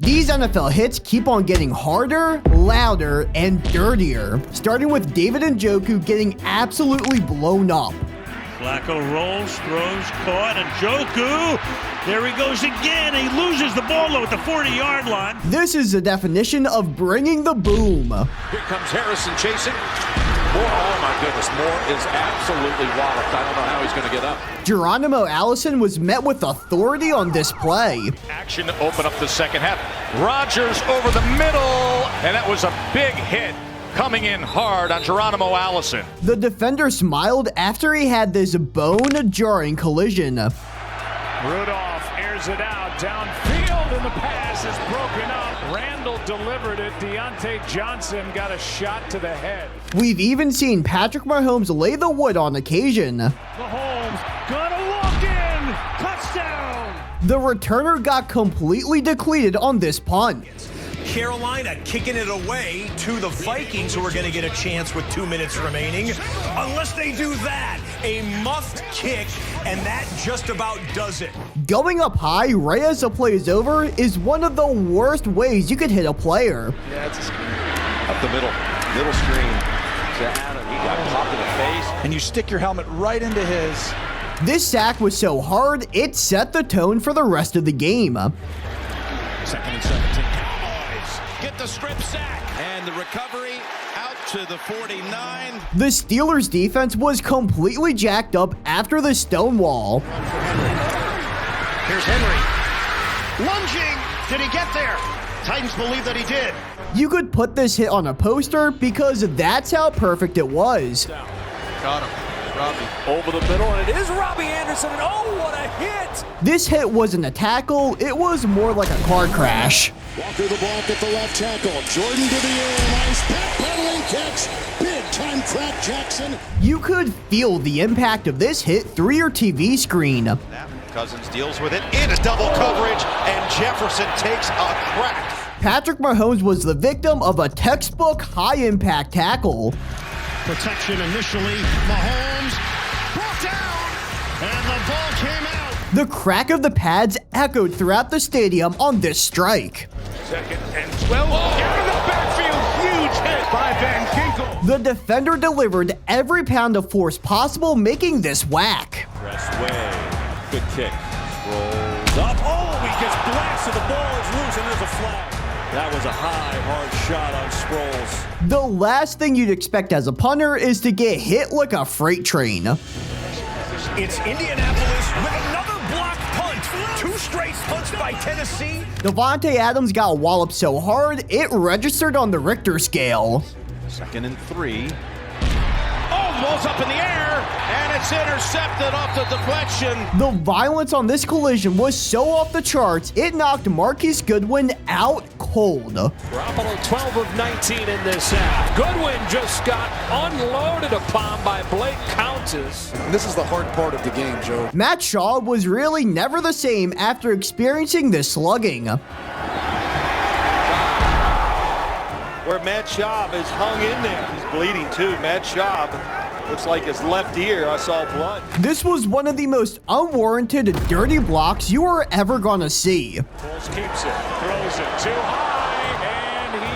These NFL hits keep on getting harder, louder, and dirtier, starting with David Njoku getting absolutely blown up. Flacco rolls, throws, caught, and Njoku, there he goes again. He loses the ball at the 40-yard line. This is the definition of bringing the boom. Here comes Harrison chasing. Moore, oh my goodness, Moore is absolutely walloped. I don't know how he's going to get up. Geronimo Allison was met with authority on this play. Action to open up the second half. Rodgers over the middle, and that was a big hit coming in hard on Geronimo Allison. The defender smiled after he had this bone-jarring collision. Rudolph airs it out downfield, and the pass is broken up. Randall delivered it. Deontay Johnson got a shot to the head. We've even seen Patrick Mahomes lay the wood on occasion. Mahomes gonna walk in. Touchdown. The returner got completely depleted on this punt. Carolina kicking it away to the Vikings, who are going to get a chance with 2 minutes remaining. Unless they do that, a muffed kick, and that just about does it. Going up high right as the play is over is one of the worst ways you could hit a player. Yeah, it's a screen. Up the middle screen to Adam. He got popped in the face. And you stick your helmet right into his. This sack was so hard, it set the tone for the rest of the game. 2nd and 17. Get the strip sack, and the recovery out to the 49. The Steelers' defense was completely jacked up after the stonewall. Here's Henry. Lunging. Did he get there? Titans believe that he did. You could put this hit on a poster because that's how perfect it was. Got him. Robbie over the middle, and it is Robbie Anderson, and oh, what a hit! This hit wasn't a tackle, it was more like a car crash. Walker the block at the left tackle. Jordan to the air. Nice backpedaling catch. Big time crack Jackson. You could feel the impact of this hit through your TV screen. Cousins deals with it into double coverage, and Jefferson takes a crack. Patrick Mahomes was the victim of a textbook high-impact tackle. Protection initially. Mahomes brought down, and the ball came out. The crack of the pads echoed throughout the stadium on this strike. 2nd and 12. Out of the backfield. Huge hit by Van Ginkel. The defender delivered every pound of force possible, making this whack. Rest way. Good kick. Rolls up. Oh, he gets blasted. The ball is loose, and there's a flag. That was a high, hard shot on Sproles. The last thing you'd expect as a punter is to get hit like a freight train. It's Indianapolis with another block punt. 2 straight punts by Tennessee. Davante Adams got walloped so hard, it registered on the Richter scale. 2nd and 3. Oh, ball's up in the air, and it's intercepted off the deflection. The violence on this collision was so off the charts, it knocked Marquise Goodwin out cold. Garoppolo 12 of 19 in this half. Goodwin just got unloaded upon by Blake Countess. This is the hard part of the game, Joe. Matt Shaw was really never the same after experiencing this slugging. Where Matt Schaub is hung in there. He's bleeding too. Matt Schaub looks like his left ear. I saw blood. This was one of the most unwarranted dirty blocks you are ever gonna see. Foles keeps it, throws it too high, and he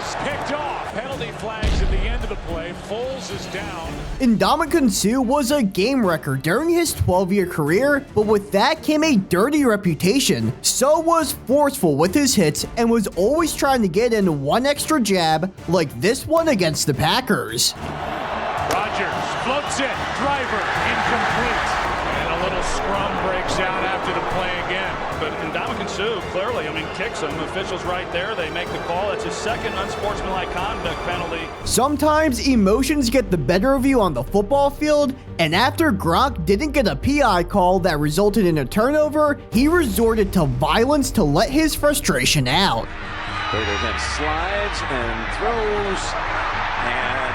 is picked off. Penalty flags at the end of the play. Foles is down. Ndamukong Suh was a game wrecker during his 12-year career, but with that came a dirty reputation. So was forceful with his hits and was always trying to get in one extra jab, like this one against the Packers. Rodgers floats it, driver incomplete, and a little scrum breaks out after the play again. But Ndamukong Suh clearly, kicks him. Officials right there, they make the call. That's his 2nd unsportsmanlike conduct penalty. Sometimes emotions get the better of you on the football field, and after Gronk didn't get a PI call that resulted in a turnover, he resorted to violence to let his frustration out. Bader then slides and throws, and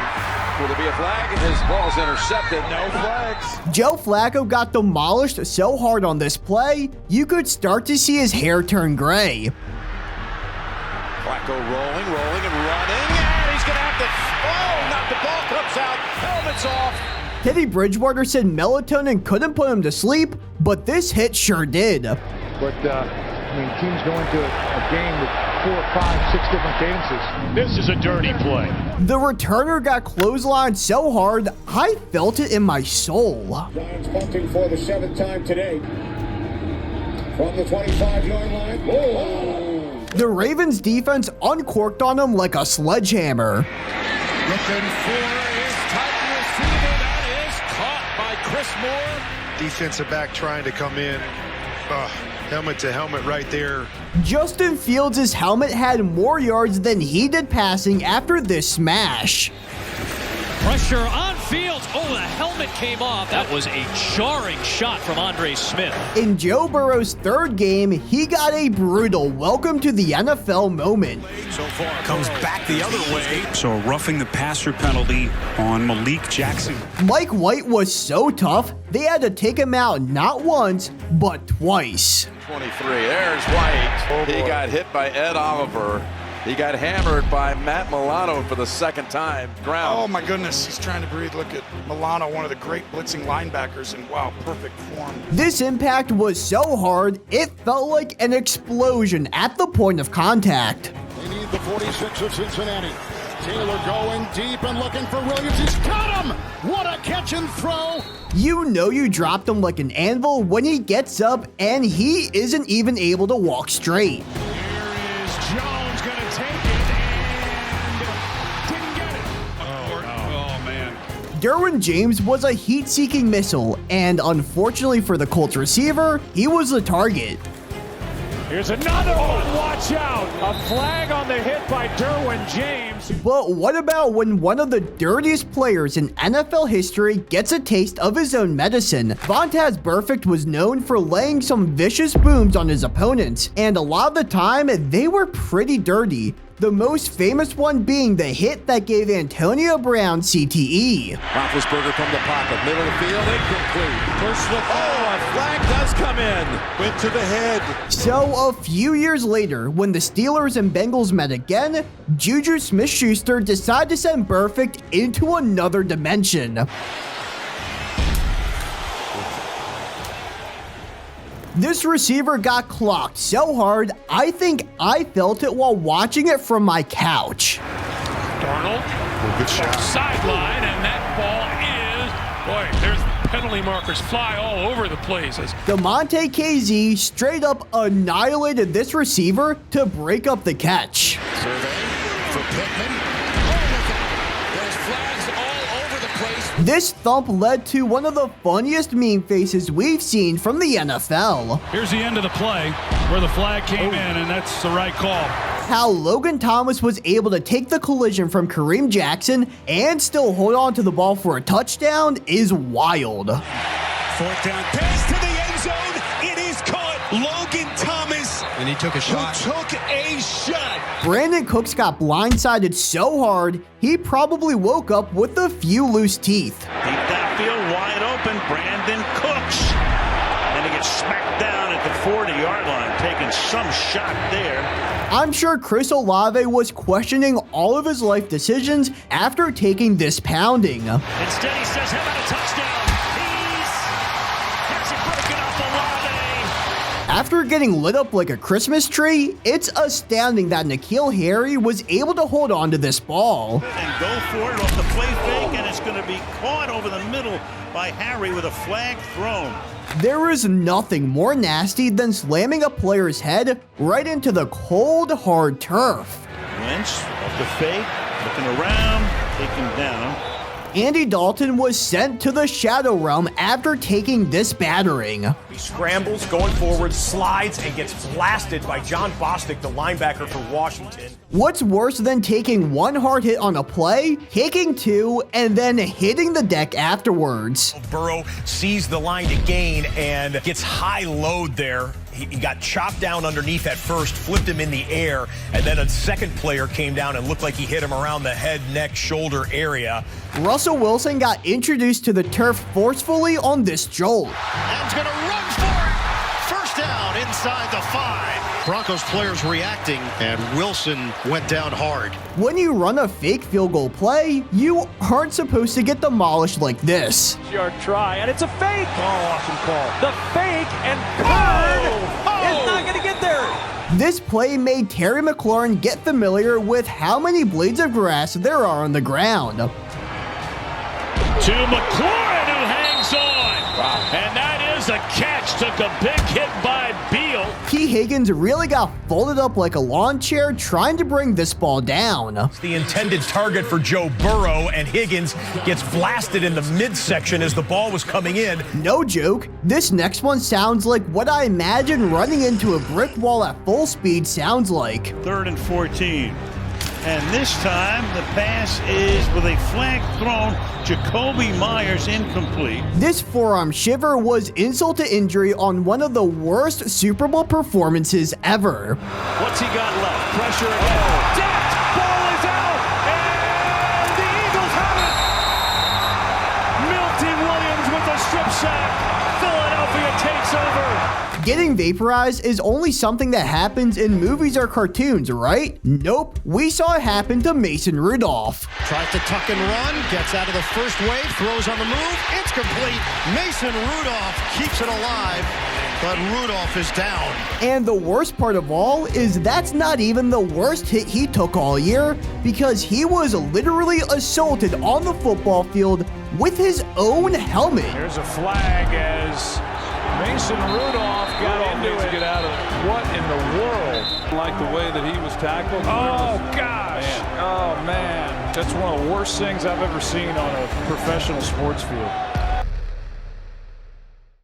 will there be a flag? His ball's intercepted. No flags. Joe Flacco got demolished so hard on this play, you could start to see his hair turn gray. Flacco rolling, and running, and he's going to have to, not the ball comes out, helmet's off. Teddy Bridgewater said melatonin couldn't put him to sleep, but this hit sure did. But mean, teams go into a game with 4, 5, 6 different cadences. This is a dirty play. The returner got clotheslined so hard, I felt it in my soul. Giants punting for the 7th time today. From the 25-yard line. Whoa. The Ravens defense uncorked on him like a sledgehammer. Looking for his tight receiver. That is caught by Chris Moore. Defensive back trying to come in. Helmet to helmet right there. Justin Fields' helmet had more yards than he did passing after this smash. Pressure on Fields. Oh, the helmet came off. That was a jarring shot from Andre Smith. In Joe Burrow's 3rd game, he got a brutal welcome to the NFL moment. So far, Comes back the other way. So a roughing the passer penalty on Malik Jackson. Mike White was so tough, they had to take him out not once, but twice. 23. There's White. He got hit by Ed Oliver. He got hammered by Matt Milano for the 2nd time. Ground. Oh my goodness, he's trying to breathe. Look at Milano, one of the great blitzing linebackers, and wow, perfect form. This impact was so hard, it felt like an explosion at the point of contact. They need the 46 of Cincinnati. Taylor going deep and looking for Williams. He's got him! What a catch and throw! You know you dropped him like an anvil when he gets up and he isn't even able to walk straight. Here is Jones going to take it and didn't get it. Oh, man. Derwin James was a heat-seeking missile, and unfortunately for the Colts receiver, he was the target. Here's another one. Watch out. A flag on the hit by Derwin James. But what about when one of the dirtiest players in NFL history gets a taste of his own medicine? Vontaze Burfict was known for laying some vicious booms on his opponents, and a lot of the time, they were pretty dirty. The most famous one being the hit that gave Antonio Brown CTE. Roethlisberger from the pocket, middle of the field, incomplete. Push the a flag does come in. Went to the head. So a few years later, when the Steelers and Bengals met again, Juju Smith-Schuster decided to send Burfict into another dimension. This receiver got clocked so hard, I think I felt it while watching it from my couch. Darnold, Good shot. sideline, and that ball is, boy, there's penalty markers fly all over the places. DeMonte KZ straight up annihilated this receiver to break up the catch. Survey for Pittman. There's flags all over the place. This thump led to one of the funniest meme faces we've seen from the NFL. Here's the end of the play where the flag came in, and that's the right call. How Logan Thomas was able to take the collision from Kareem Jackson and still hold on to the ball for a touchdown is wild. 4th down pass to the end zone. It is caught. Logan Thomas. And he took a shot. Took a shot. Brandon Cooks got blindsided so hard, he probably woke up with a few loose teeth. Deep downfield, wide open, Brandon Cooks. And he gets smacked down at the 40-yard line, taking some shot there. I'm sure Chris Olave was questioning all of his life decisions after taking this pounding. Instead, he says, how about a touchdown? Has it broken up Olave? After getting lit up like a Christmas tree, it's astounding that N'Keal Harry was able to hold on to this ball. And go for it off the play fake, and it's going to be caught over the middle by Harry with a flag thrown. There is nothing more nasty than slamming a player's head right into the cold, hard turf. Wentz off the fake, looking around, taken down. Andy Dalton was sent to the Shadow Realm after taking this battering. He scrambles, going forward, slides, and gets blasted by John Bostic, the linebacker for Washington. What's worse than taking one hard hit on a play, taking two, and then hitting the deck afterwards? Burrow sees the line to gain and gets high load there. He got chopped down underneath at first, flipped him in the air, and then a second player came down and looked like he hit him around the head, neck, shoulder area. Russell Wilson got introduced to the turf forcefully on this jolt. And going to run for it. First down inside the 5. Broncos players reacting, and Wilson went down hard. When you run a fake field goal play, you aren't supposed to get demolished like this. Yard try, and it's a fake. Oh, awesome call. The fake, and Bird is not going to get there. This play made Terry McLaurin get familiar with how many blades of grass there are on the ground. To McLaurin, who hangs on. Wow. And that is a catch. Took a big hit by Beal. T. Higgins really got folded up like a lawn chair trying to bring this ball down. It's the intended target for Joe Burrow, and Higgins gets blasted in the midsection as the ball was coming in. No joke, this next one sounds like what I imagine running into a brick wall at full speed sounds like. 3rd and 14. And this time, the pass is with a flag thrown. Jacoby Myers incomplete. This forearm shiver was insult to injury on one of the worst Super Bowl performances ever. What's he got left? Pressure again. Decked! Ball is out! And the Eagles have it! Milty Williams with a strip sack. Philadelphia takes over. Getting vaporized is only something that happens in movies or cartoons, right? Nope, we saw it happen to Mason Rudolph. Tries to tuck and run, gets out of the first wave, throws on the move, it's complete. Mason Rudolph keeps it alive, but Rudolph is down. And the worst part of all is that's not even the worst hit he took all year, because he was literally assaulted on the football field with his own helmet. There's a flag as Mason Rudolph got into it. Get out of it. What in the world? Like the way that he was tackled. Oh, gosh. Man. Oh, man. That's one of the worst things I've ever seen on a professional sports field.